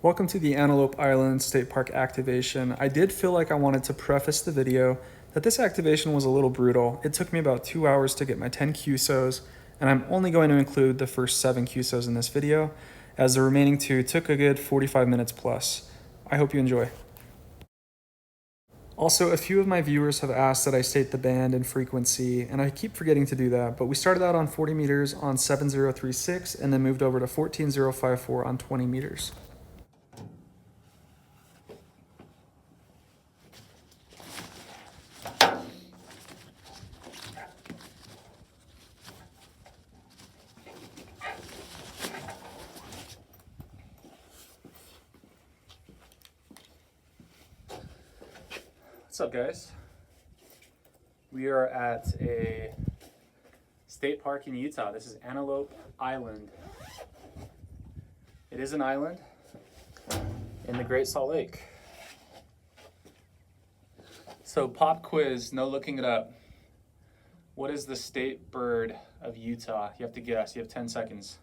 Welcome to the Antelope Island State Park activation. I did feel like I wanted to preface the video that this activation was a little brutal. It took me about 2 hours to get my 10 QSOs, and I'm only going to include the first 7 QSOs in this video, as the remaining 2 took a good 45 minutes plus. I hope you enjoy. Also, a few of my viewers have asked that I state the band and frequency, and I keep forgetting to do that, but we started out on 40 meters on 7036 and then moved over to 14054 on 20 meters. What's up, guys? We are at a state park in Utah. This is Antelope Island. It is an island in the Great Salt Lake. So pop quiz, no looking it up. What is the state bird of Utah? You have to guess. You have 10 seconds.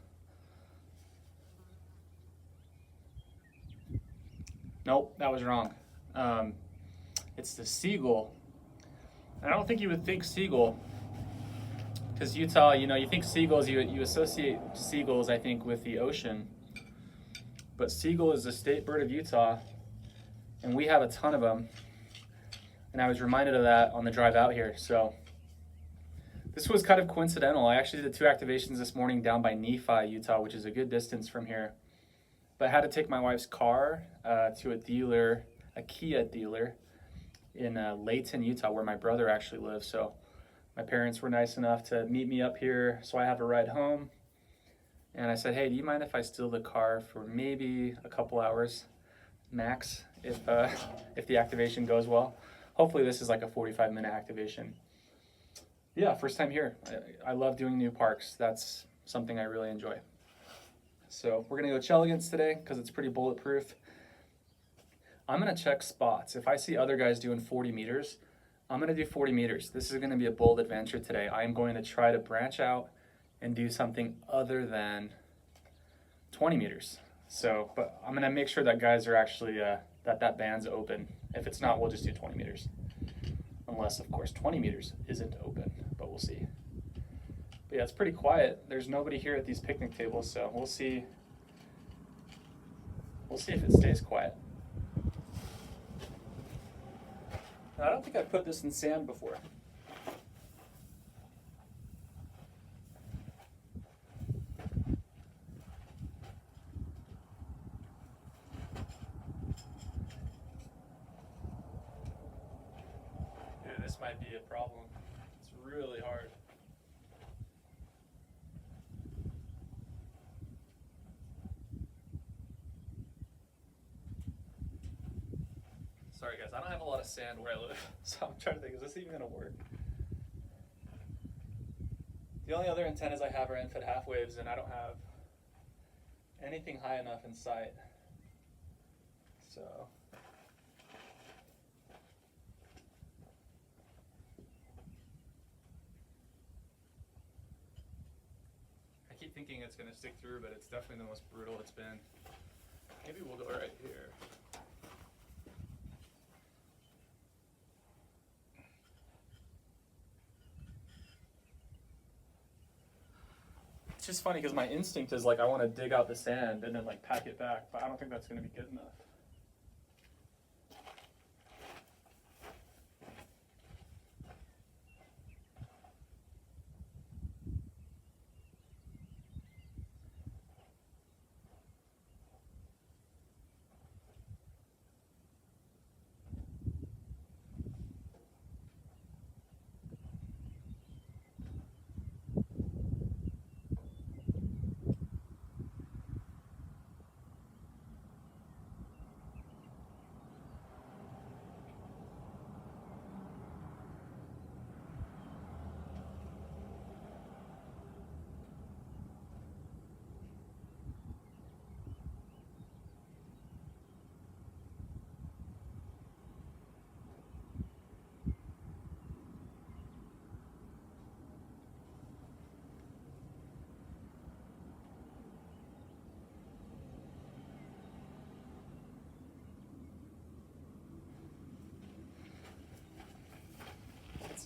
Nope, that was wrong. It's the seagull. I don't think you would think seagull, because Utah, you think seagulls, you associate seagulls, I think, with the ocean. But seagull is the state bird of Utah, and we have a ton of them. And I was reminded of that on the drive out here. So this was kind of coincidental. I actually did 2 activations this morning down by Nephi, Utah, which is a good distance from here. But I had to take my wife's car to a dealer, a Kia dealer, in Layton, Utah, where my brother actually lives. So my parents were nice enough to meet me up here so I have a ride home. And I said, hey, do you mind if I steal the car for maybe a couple hours max if the activation goes well? Hopefully this is like a 45-minute activation. Yeah, first time here. I love doing new parks. That's something I really enjoy. So we're gonna go Chelegans today because it's pretty bulletproof. I'm gonna check spots. If I see other guys doing 40 meters, I'm gonna do 40 meters. This is gonna be a bold adventure today. I am going to try to branch out and do something other than 20 meters. So, but I'm gonna make sure that guys are actually, that band's open. If it's not, we'll just do 20 meters. Unless, of course, 20 meters isn't open, but we'll see. But yeah, it's pretty quiet. There's nobody here at these picnic tables, so we'll see. We'll see if it stays quiet. I don't think I've put this in sand before. Dude, this might be a problem. It's really hard. Sorry guys, I don't have a lot of sand where I live, so I'm trying to think, is this even gonna work? The only other antennas I have are end-fed half waves, and I don't have anything high enough in sight. So I keep thinking it's gonna stick through, but it's definitely the most brutal it's been. Maybe we'll go right here. It's just funny because my instinct is like I want to dig out the sand and then like pack it back, but I don't think that's going to be good enough.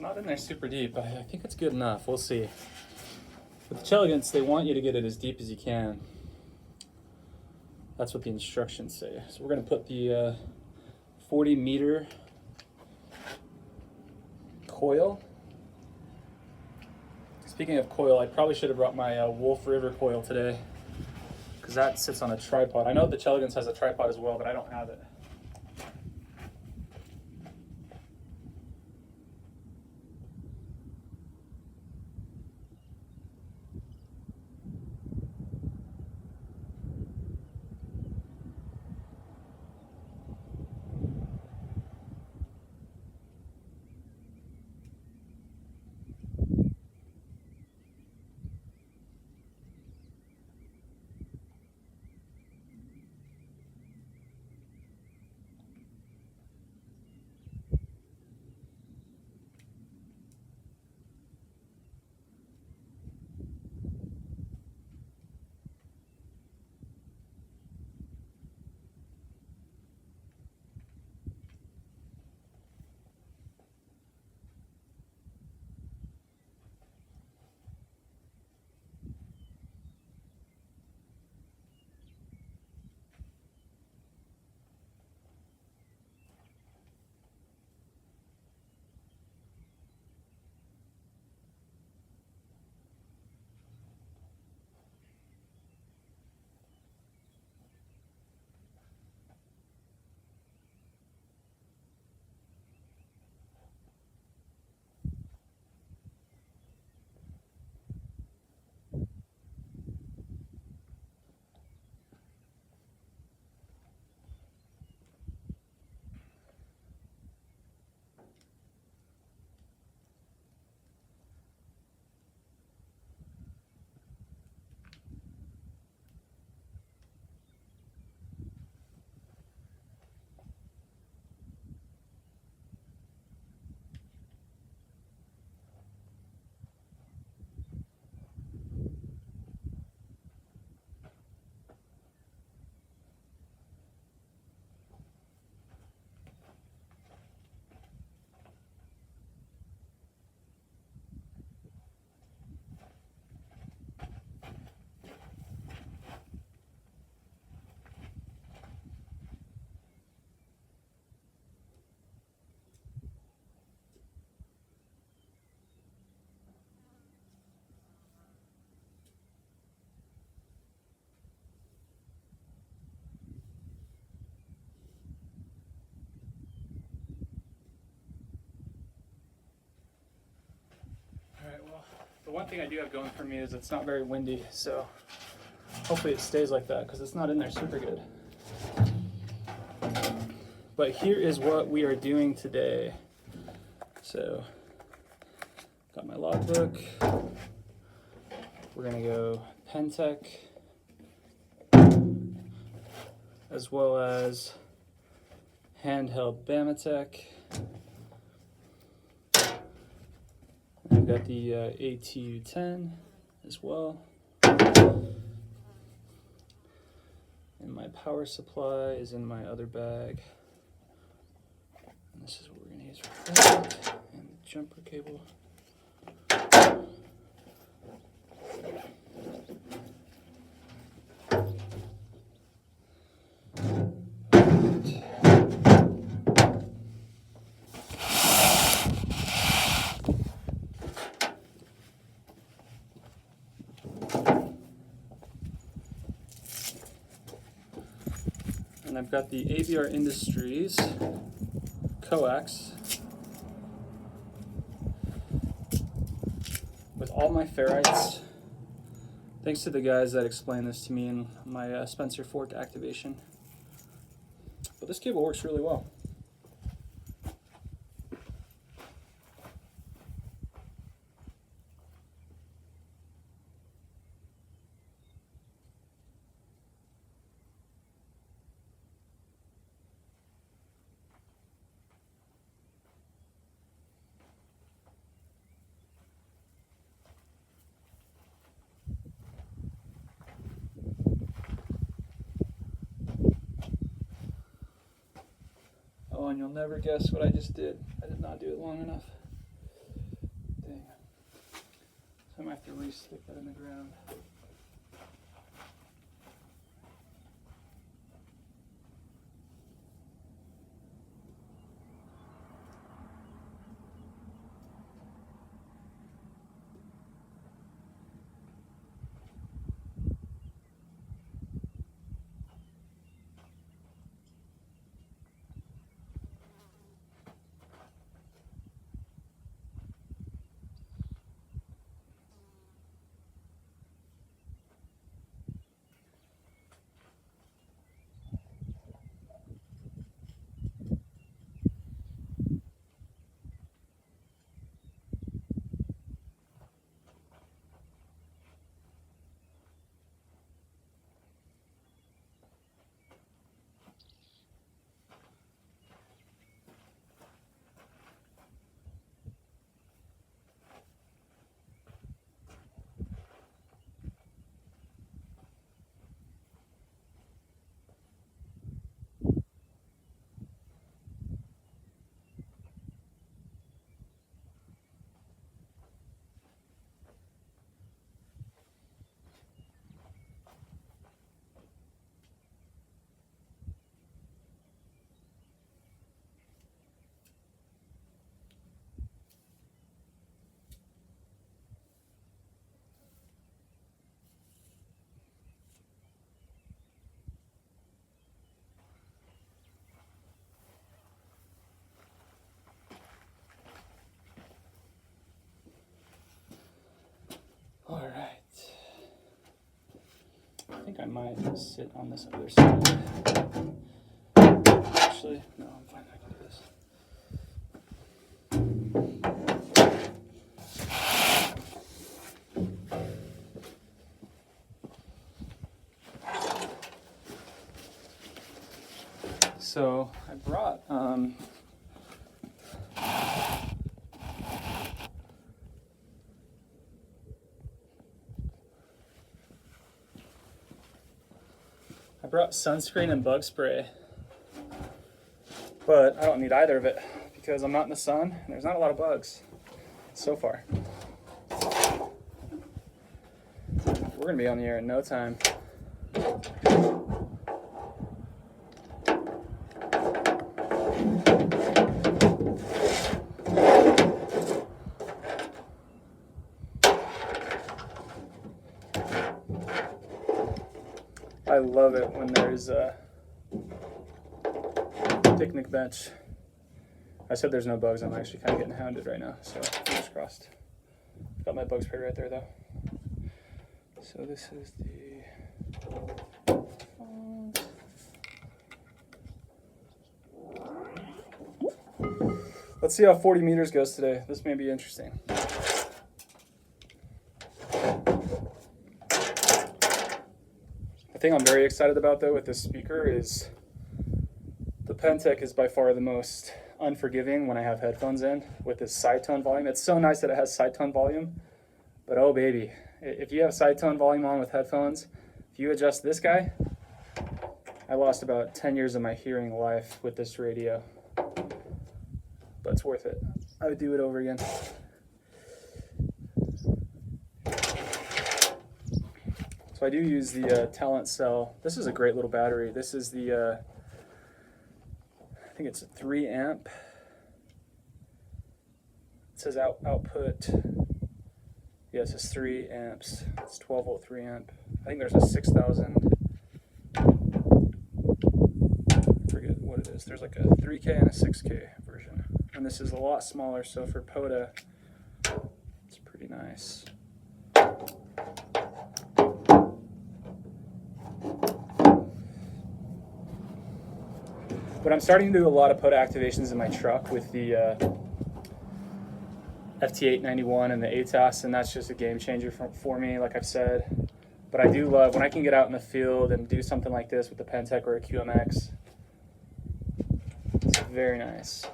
not in there super deep, but I think it's good enough. We'll see. With the Chelegants, they want you to get it as deep as you can. That's what the instructions say. So we're going to put the 40 meter coil. Speaking of coil, I probably should have brought my Wolf River coil today, because that sits on a tripod. I know the Chelegants has a tripod as well, but I don't have it. The one thing I do have going for me is it's not very windy, so hopefully it stays like that, because it's not in there super good. But here is what we are doing today. So, got my logbook. We're gonna go Pentec, as well as handheld Bamatech. I've got the ATU-10 as well. And my power supply is in my other bag. And this is what we're going to use for that. And the jumper cable. And I've got the ABR Industries coax with all my ferrites. Thanks to the guys that explained this to me in my Spencer fork activation. But this cable works really well. Oh, and you'll never guess what I just did. I did not do it long enough. So I might have to re-stick that in the ground. All right. I think I might sit on this other side. Actually, no, I'm fine. I can do this. So I brought sunscreen and bug spray, but I don't need either of it because I'm not in the sun and there's not a lot of bugs so far. We're gonna be on the air in no time. I love it when there's a picnic bench. I said there's no bugs. I'm actually kind of getting hounded right now, so fingers crossed. Got my bug spray right there, though. So this is the Let's see how 40 meters goes today. This may be interesting. The thing I'm very excited about, though, with this speaker is the Pentec is by far the most unforgiving when I have headphones in with this side tone volume. It's so nice that it has side tone volume, but oh baby, if you have side tone volume on with headphones, if you adjust this guy, I lost about 10 years of my hearing life with this radio, but it's worth it. I would do it over again. So I do use the Talent Cell. This is a great little battery. This is the, I think it's a 3 amp. It says output. Yeah, it says 3 amps. It's 12 volt 3 amp. I think there's a 6,000. I forget what it is. There's like a 3K and a 6K version. And this is a lot smaller, so for POTA, it's pretty nice. But I'm starting to do a lot of POTA activations in my truck with the FT891 and the ATAS, and that's just a game changer for me, like I've said. But I do love when I can get out in the field and do something like this with the Pentec or a QMX. It's very nice.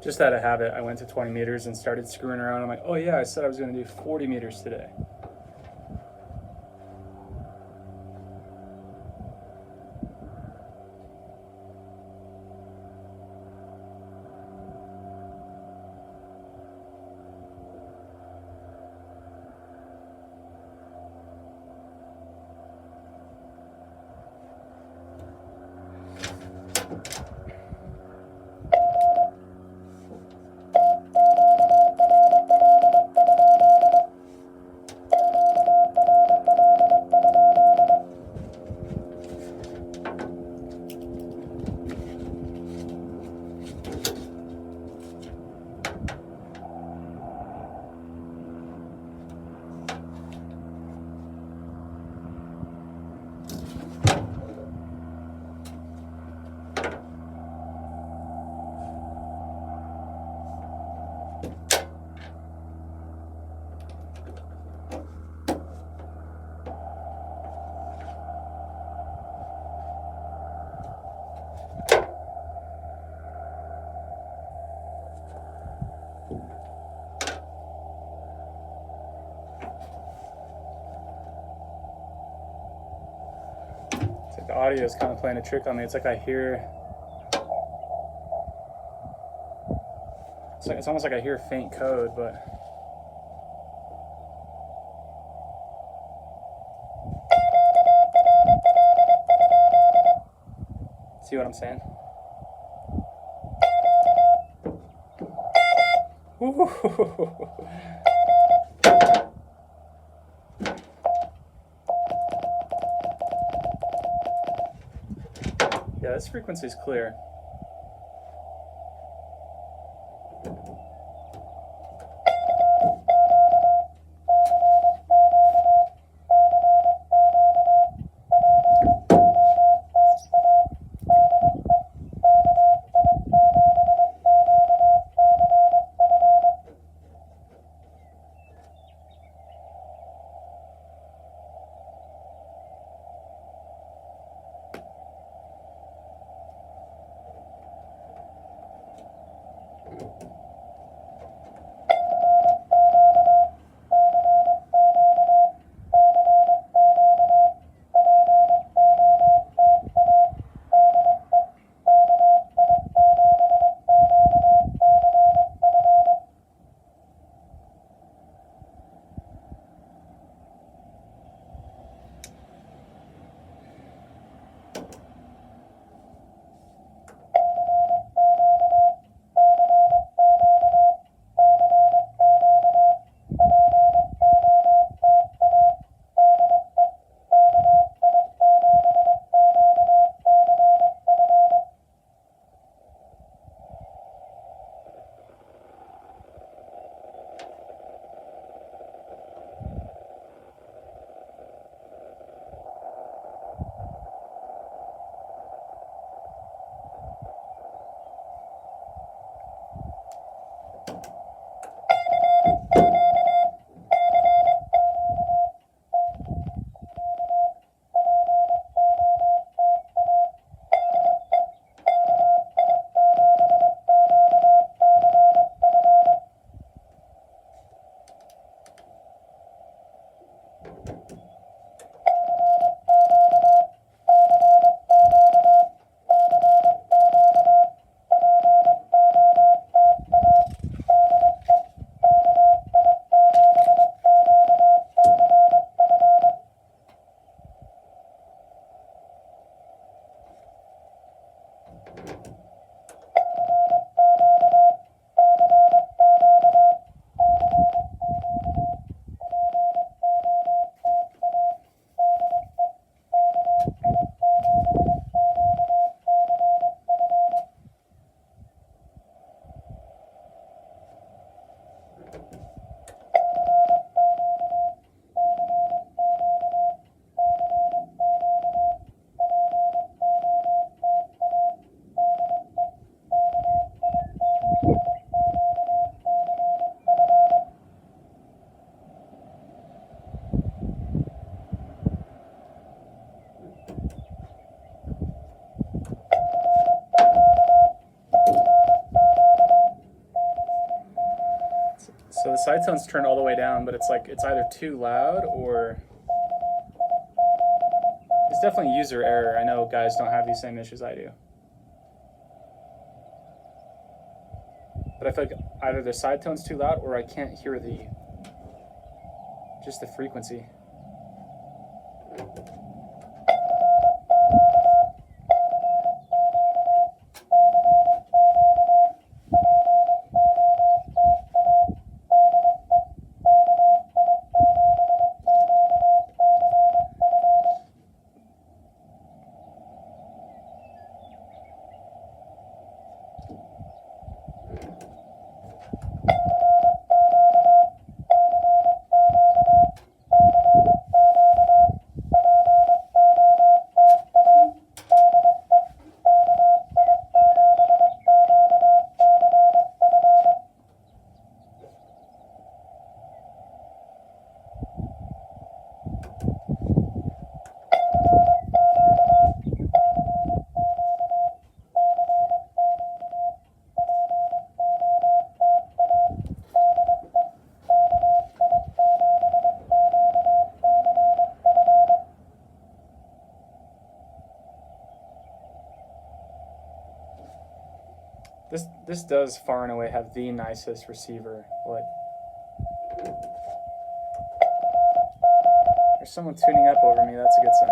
Just out of habit, I went to 20 meters and started screwing around. I'm like, oh yeah, I said I was going to do 40 meters today. It's like the audio is kind of playing a trick on me. It's like I hear, it's almost like I hear faint code, but see what I'm saying? Ooh. Yeah, this frequency is clear. side tone's turned all the way down, but it's like it's either too loud or it's definitely user error. I know guys don't have these same issues I do. But I feel like either the side tone's too loud or I can't hear just the frequency. This does far and away have the nicest receiver. Like, there's someone tuning up over me. That's a good sign.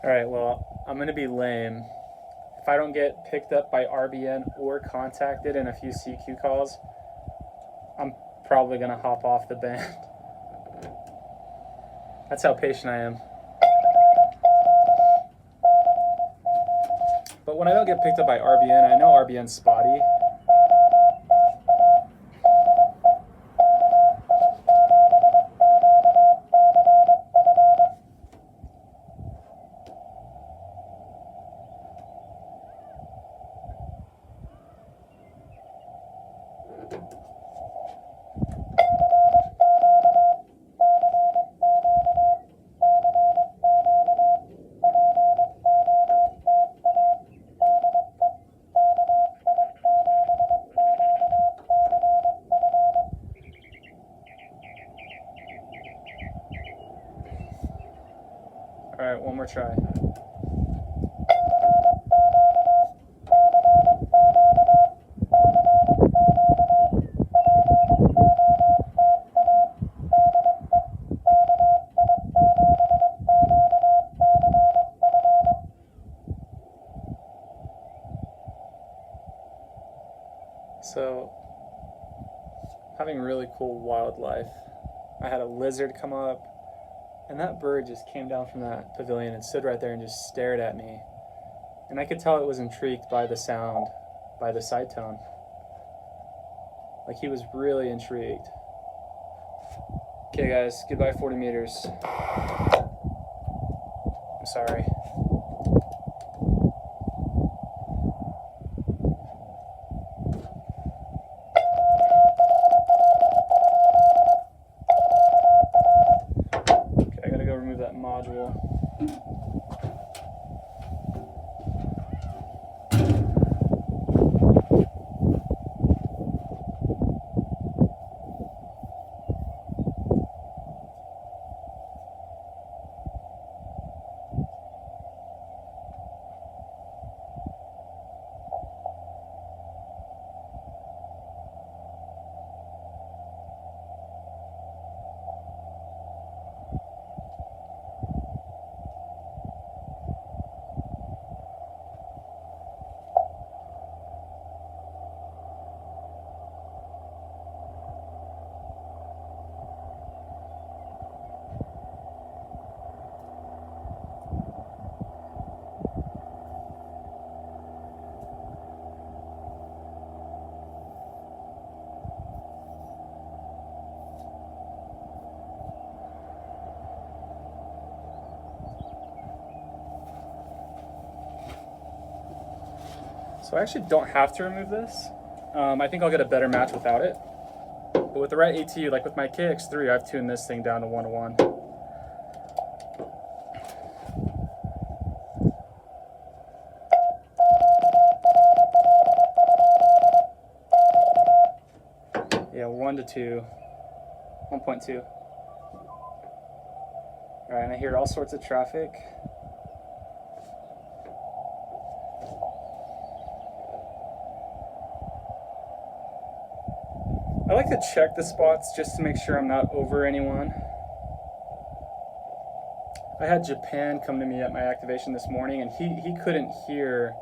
Alright, well, I'm going to be lame. If I don't get picked up by RBN or contacted in a few CQ calls, I'm probably going to hop off the band. That's how patient I am. But when I don't get picked up by RBN, I know RBN's spotty. Alright, one more try. So, having really cool wildlife. I had a lizard come up, and that bird just came down from that pavilion and stood right there and just stared at me. And I could tell it was intrigued by the sound, by the side tone. Like, he was really intrigued. Okay guys, goodbye 40 meters. I'm sorry. Okay, I gotta go remove that module. So I actually don't have to remove this. I think I'll get a better match without it. But with the right ATU, like with my KX3, I've tuned this thing down to 1-1. Yeah, 1 to 2, 1.2. All right, and I hear all sorts of traffic. I like to check the spots just to make sure I'm not over anyone. I had Japan come to me at my activation this morning, and he couldn't hear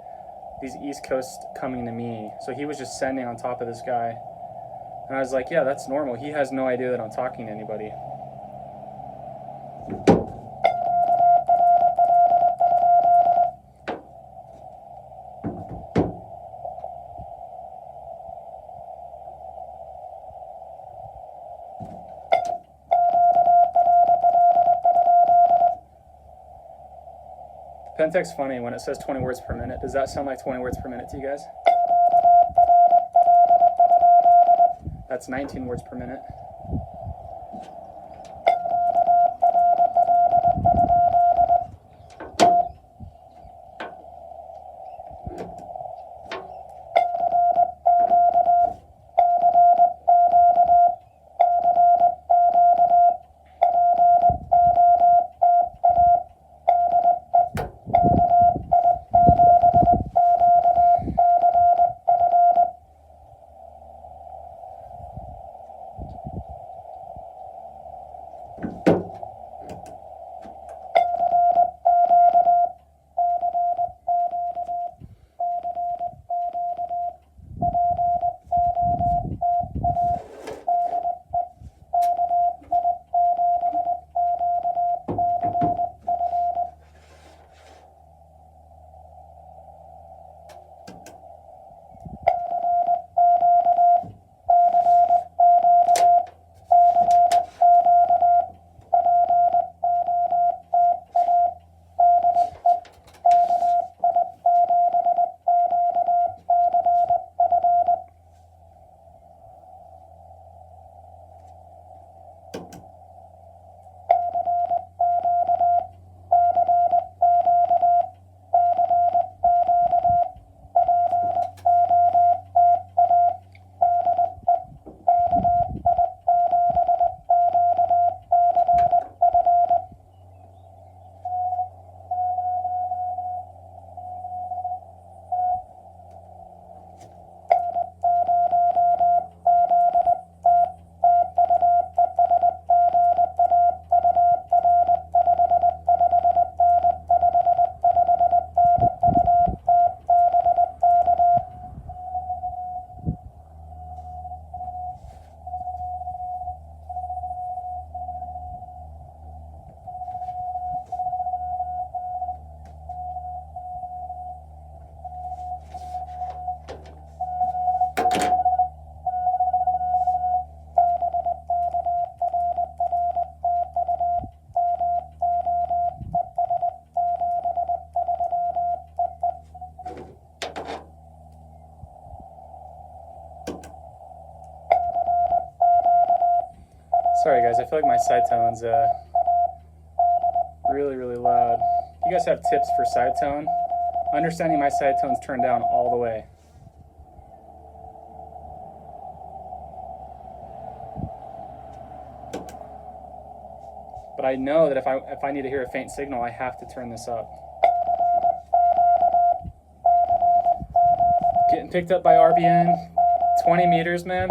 these East Coast coming to me, so he was just sending on top of this guy. And I was like, yeah, that's normal. He has no idea that I'm talking to anybody. Pentec's funny when it says 20 words per minute. Does that sound like 20 words per minute to you guys? That's 19 words per minute. Sorry guys, I feel like my side tone's really, really loud. You guys have tips for side tone? Understanding my side tone's turned down all the way. But I know that if I need to hear a faint signal, I have to turn this up. Getting picked up by RBN, 20 meters, man.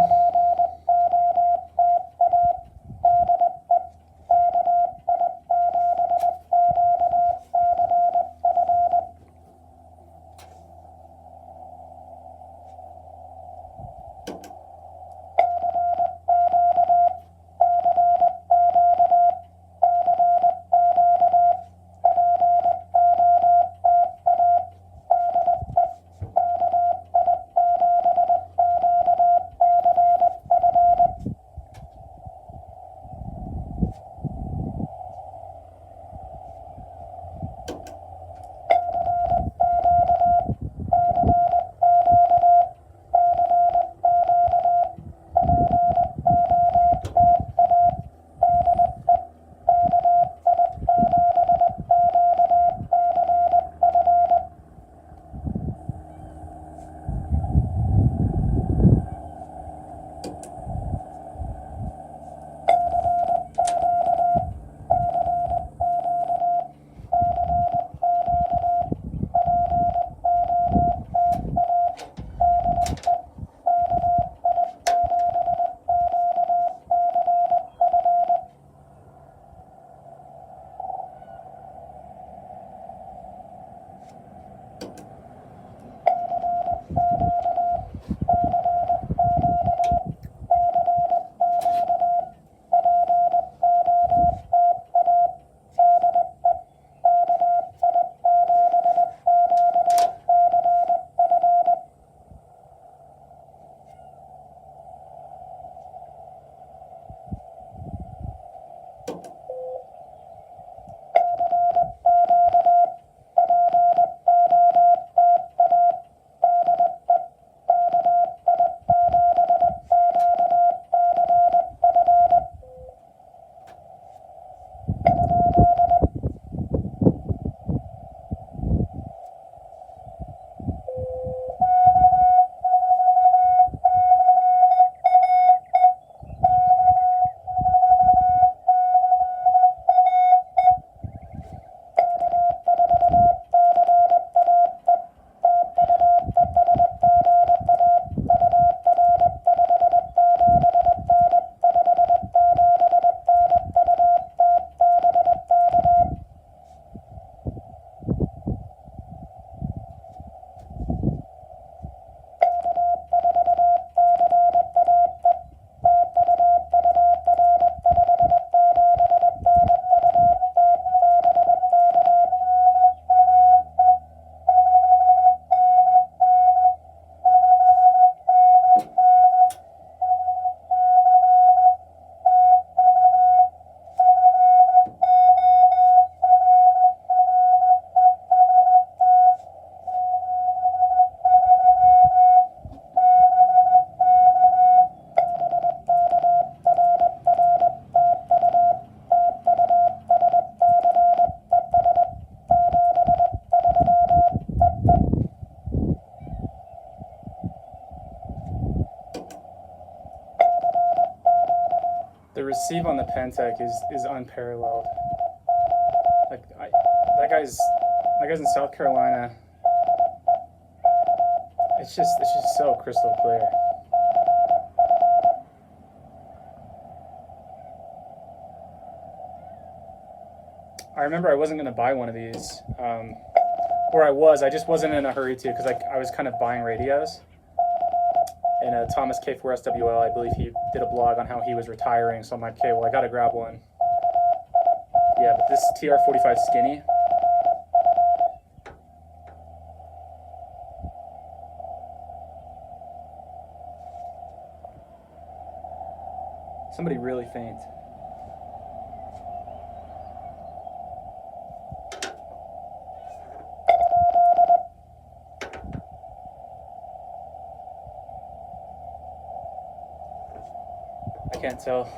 The receive on the Pentec is unparalleled. Like that guy's in South Carolina. It's just so crystal clear. I remember I wasn't going to buy one of these, or I just wasn't in a hurry to, because I was kind of buying radios. And Thomas K4SWL, I believe he did a blog on how he was retiring, so I'm like, okay, well, I got to grab one. Yeah, but this TR-45 Skinny, somebody really faint. I can't tell.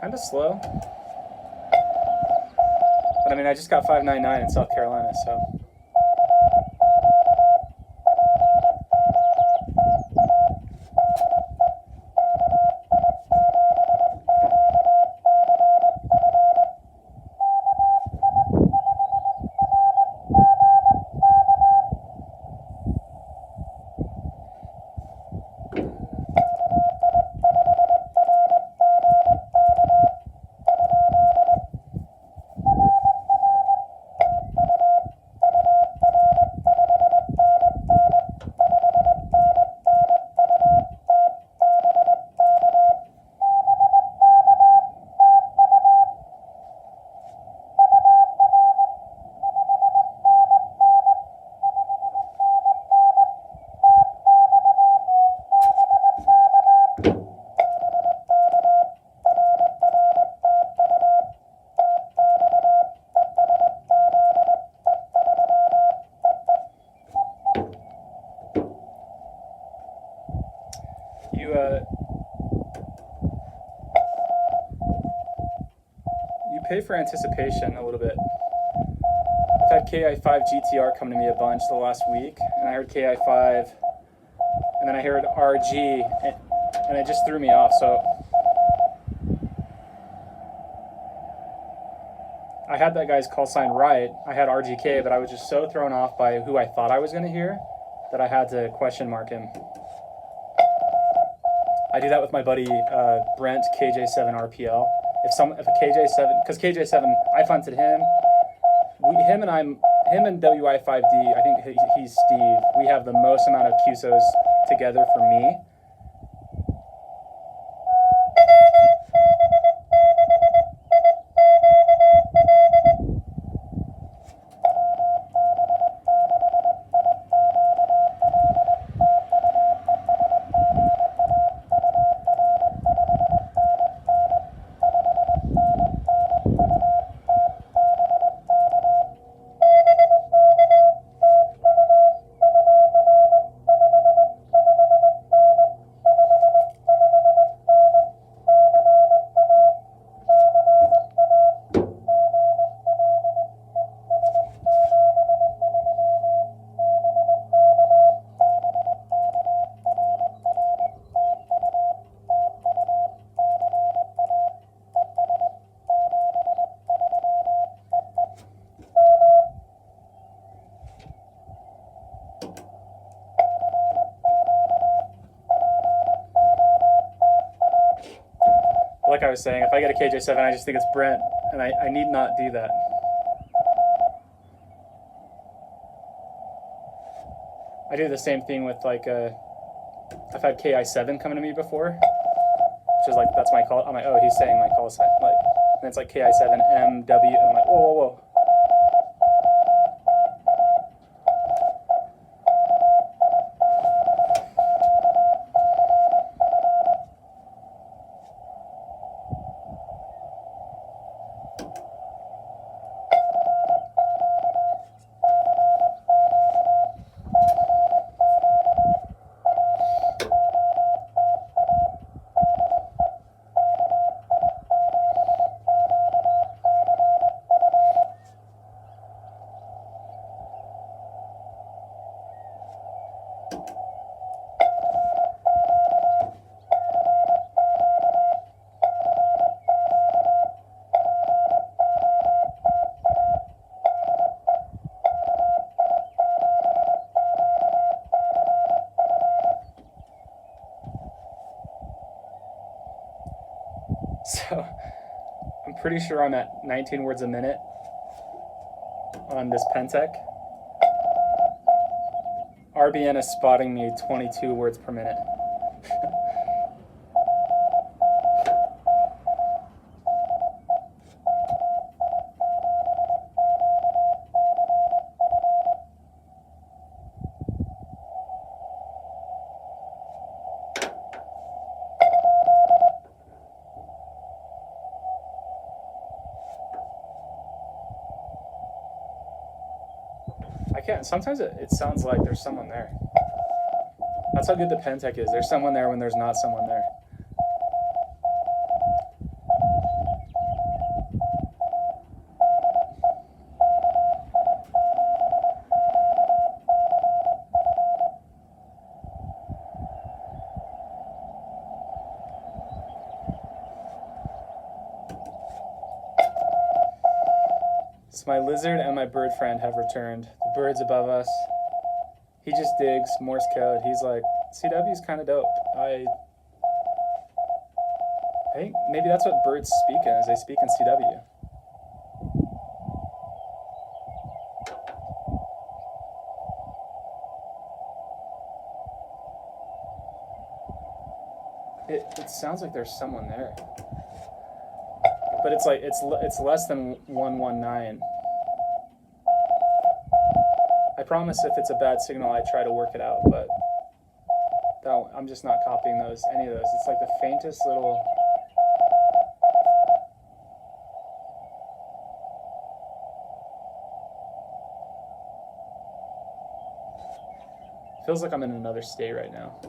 Kind of slow. But I mean, I just got 599 in South Carolina, so. You pay for anticipation a little bit. I've had KI5 GTR come to me a bunch the last week, and I heard KI5, and then I heard RG, and it just threw me off. So I had that guy's call sign right. I had RGK, but I was just so thrown off by who I thought I was going to hear that I had to question mark him. I do that with my buddy Brent KJ7 RPL. If a KJ7, because KJ7, I fronted him. Him and WI5D. I think he's Steve. We have the most amount of QSOs together for me. like I was saying, if I get a KJ7, I just think it's Brent, and I need not do that. I do the same thing with like I've had KI7 coming to me before, which is like that's my call. I'm like, oh, he's saying my call sign, like, and it's like KI7 MW. I'm like, whoa, whoa, whoa. So I'm pretty sure I'm at 19 words a minute on this Pentec. RBN is spotting me 22 words per minute. Sometimes it sounds like there's someone there. That's how good the Pentec is. There's someone there when there's not someone there. So my lizard and my bird friend have returned. The bird's above us. He just digs Morse code. He's like, CW's kind of dope. I think maybe that's what birds speak in, is they speak in CW. It sounds like there's someone there. But it's like it's less than 119. I promise if it's a bad signal, I try to work it out, but I'm just not copying any of those. It's like the faintest little. Feels like I'm in another state right now.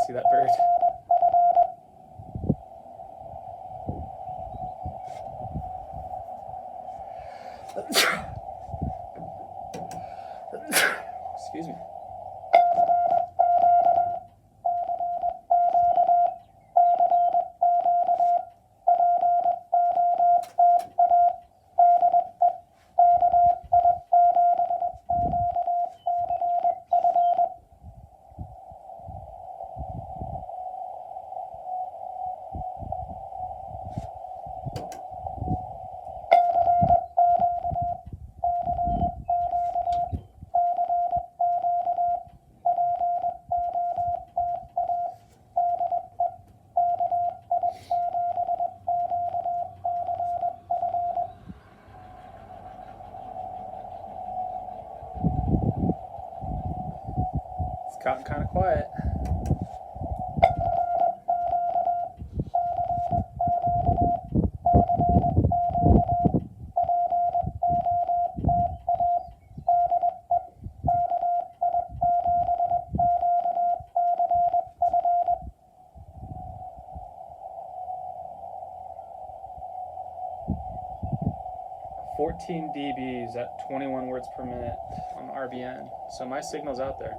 See that bird. Excuse me. Gotten kind of quiet. 14 dBs at 21 words per minute on RBN. So my signal's out there.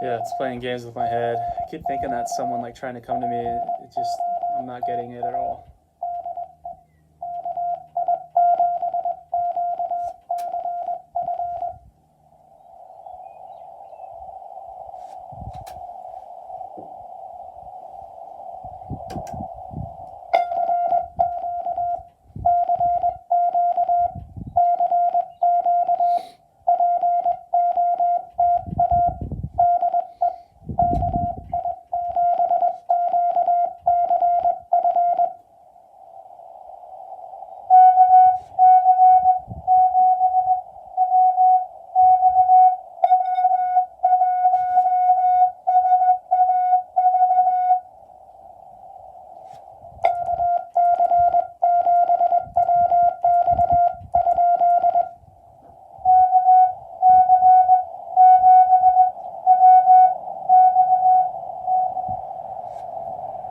Yeah, it's playing games with my head. I keep thinking that's someone like trying to come to me. It just, I'm not getting it at all.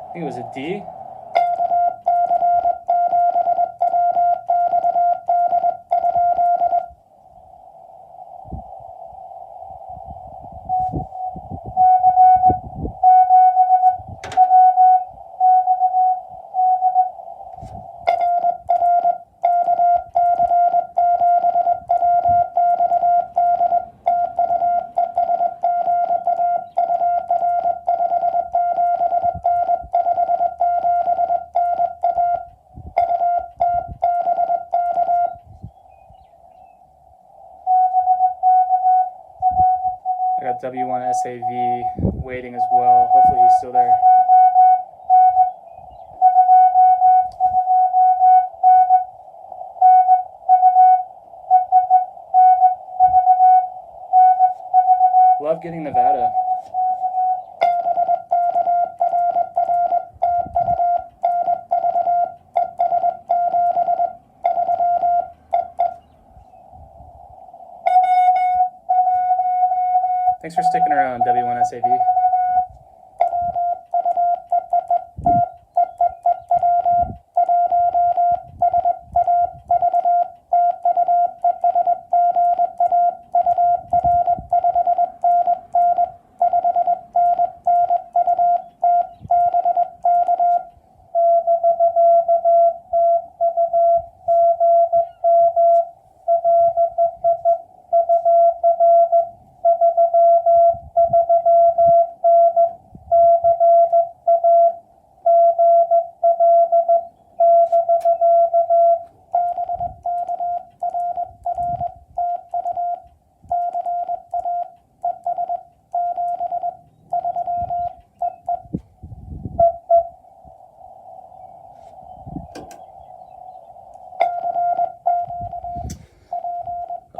I think it was a D. I got W1SAV waiting as well. Hopefully he's still there. Love getting Nevada. Thanks for sticking around, W1SAV.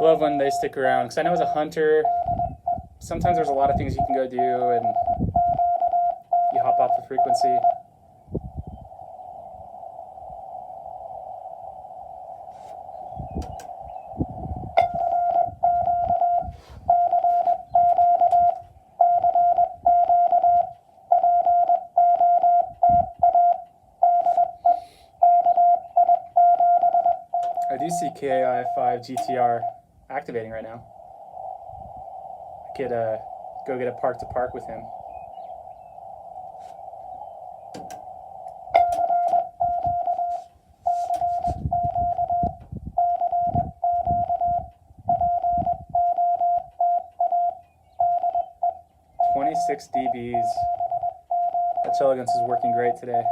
love when they stick around, because I know as a hunter, sometimes there's a lot of things you can go do and you hop off the frequency. I do see KAI5 GTR activating right now. I could go get a park to park with him. .26 dBs. That elegance is working great today.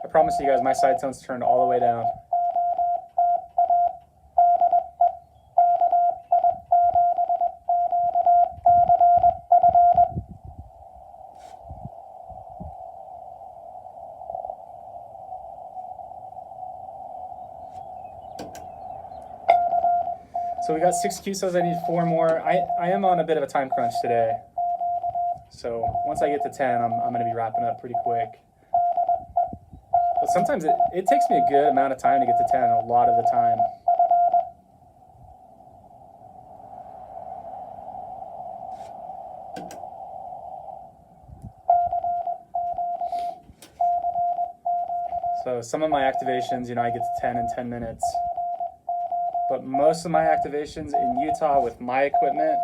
I promise you guys, my side tone's turned all the way down. So we got 6 QSOs, I need 4 more. I am on a bit of a time crunch today. So once I get to 10, I'm gonna be wrapping up pretty quick. But sometimes it takes me a good amount of time to get to 10, a lot of the time. So some of my activations, I get to 10 in 10 minutes. But most of my activations in Utah with my equipment,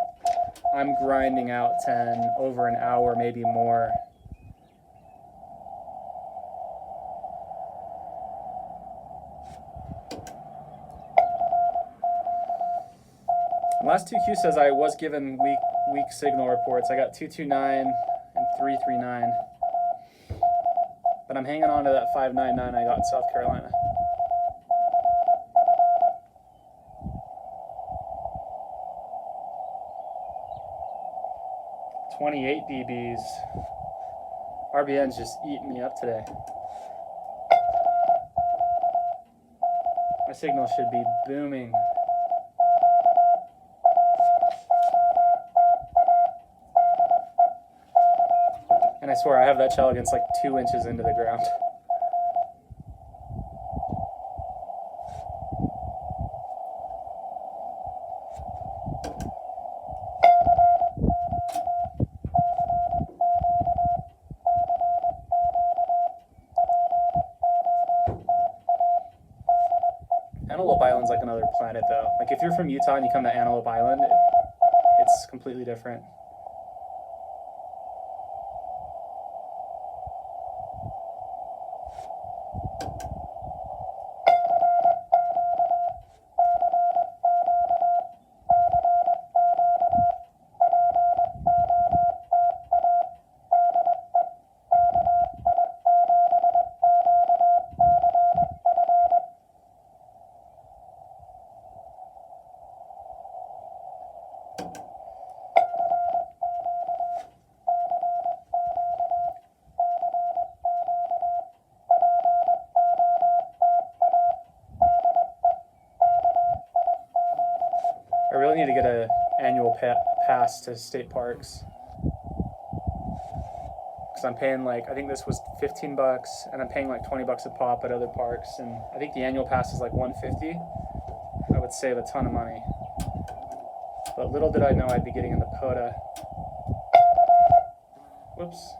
I'm grinding out 10 over an hour, maybe more. The last 2 QSOs I was given weak signal reports. I got 229 and 339. But I'm hanging on to that 599 I got in South Carolina. .28 dBs. RBN's just eating me up today. My signal should be booming. And I swear I have that shell against like 2 inches into the ground. Antelope Island's like another planet though. Like if you're from Utah and you come to Antelope Island, it's completely different. I really need to get an annual pass to state parks. Because I'm paying I think this was $15 and I'm paying like $20 a pop at other parks. And I think the annual pass is like $150. I would save a ton of money. But little did I know I'd be getting into POTA. Whoops.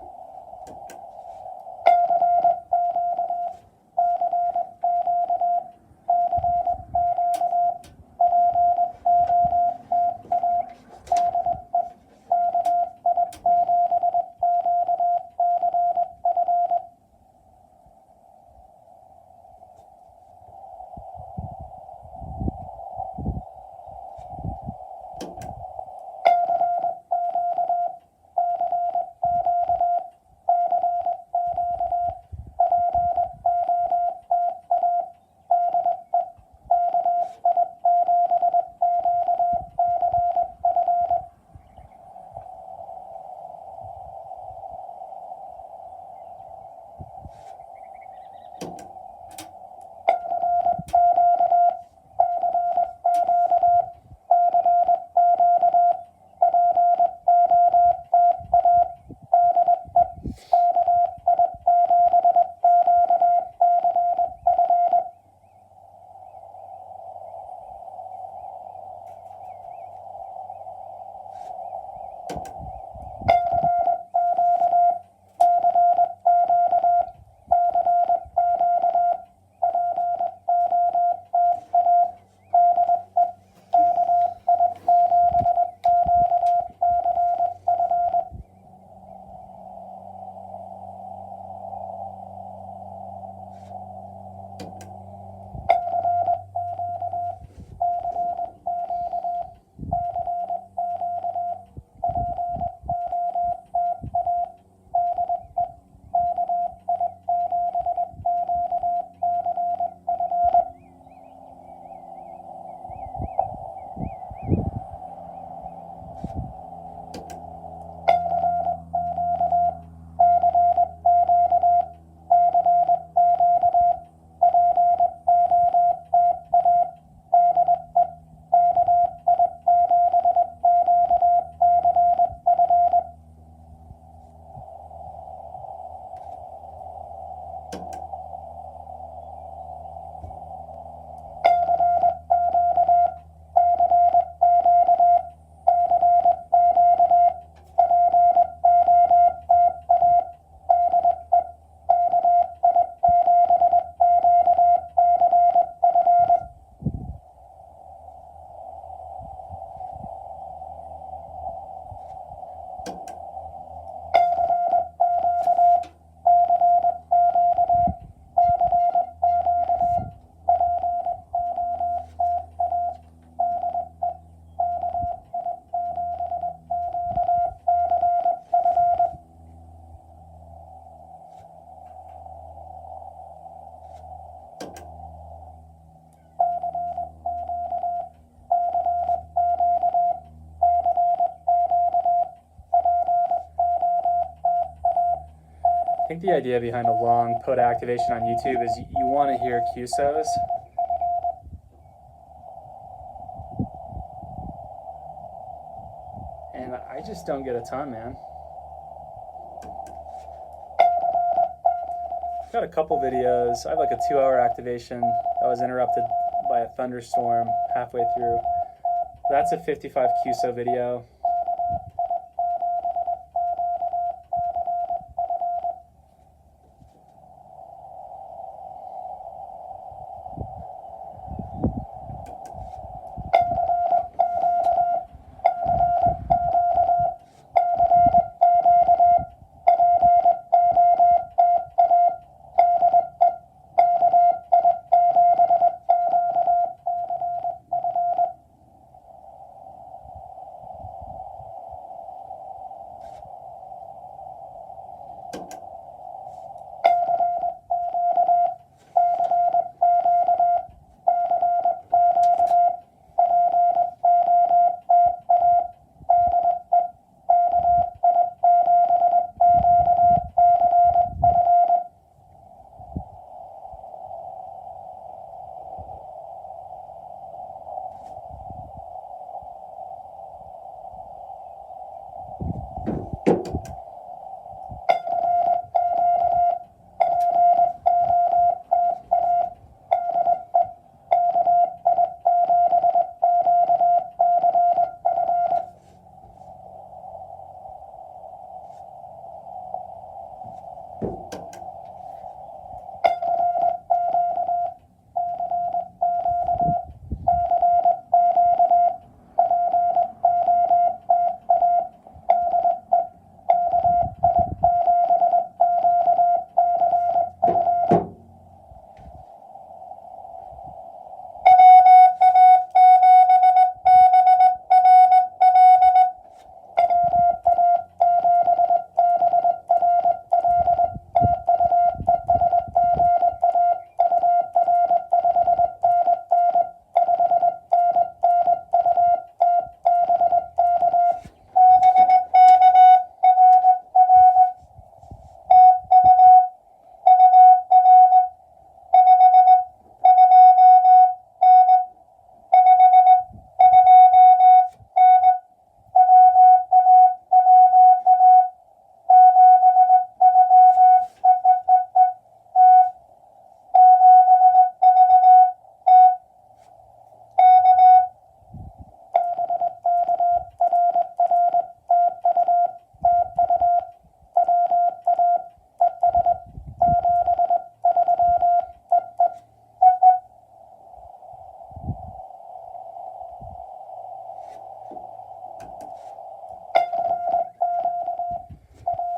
think the idea behind a long POTA activation on YouTube is you want to hear QSOs. And I just don't get a ton, man. Got a couple videos. I have like a 2-hour activation that was interrupted by a thunderstorm halfway through. That's a 55 QSO video.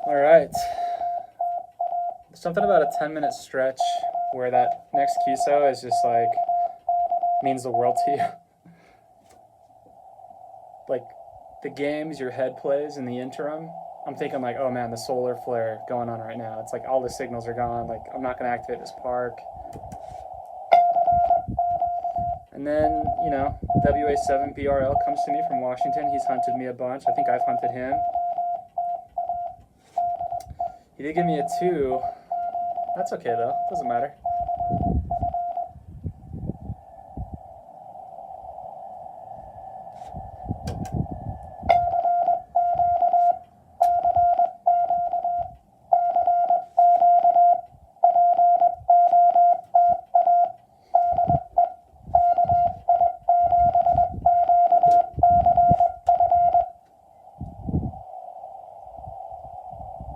All right. Something about a 10-minute stretch where that next QSO is just like, means the world to you. Like the games your head plays in the interim, I'm thinking like, oh man, the solar flare going on right now. It's like all the signals are gone. Like I'm not going to activate this park. And then, you know, WA7BRL comes to me from Washington. He's hunted me a bunch. I think I've hunted him. He did give me a 2. That's okay though, doesn't matter.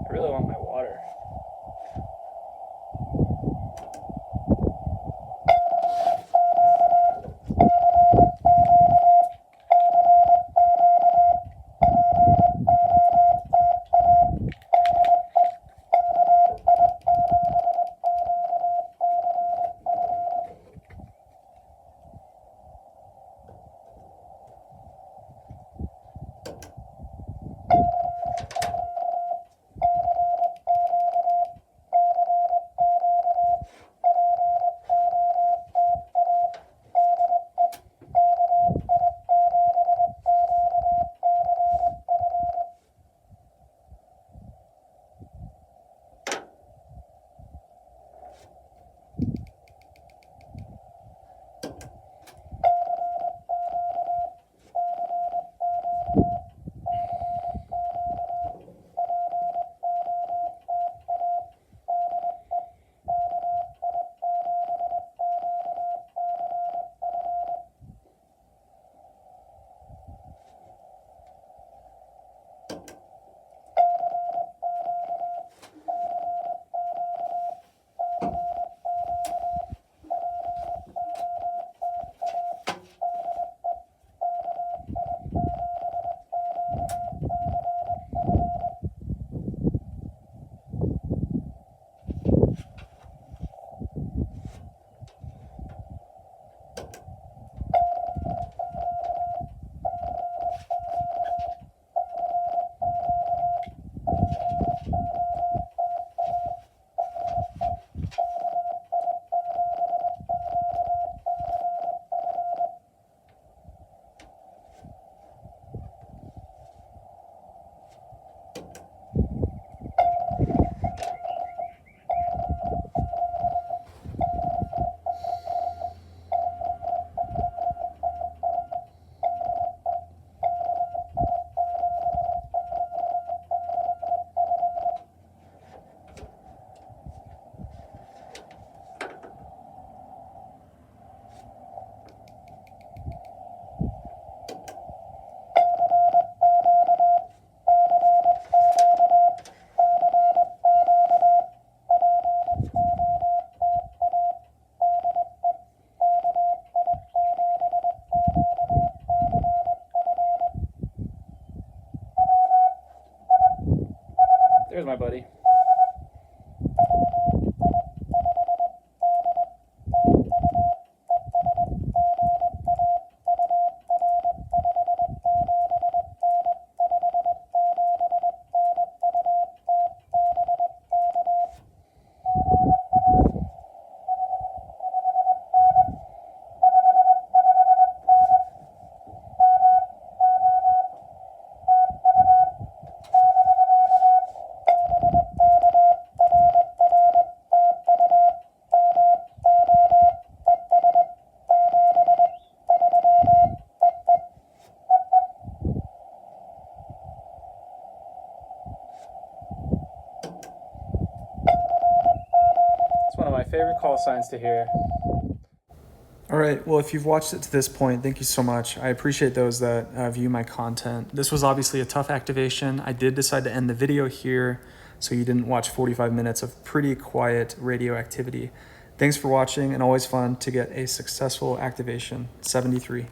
I really want my water. favorite call signs to hear. All right, well, if you've watched it to this point, thank you so much. I appreciate those that view my content. This was obviously a tough activation. I did decide to end the video here so you didn't watch 45 minutes of pretty quiet radio activity. Thanks for watching, and always fun to get a successful activation. 73.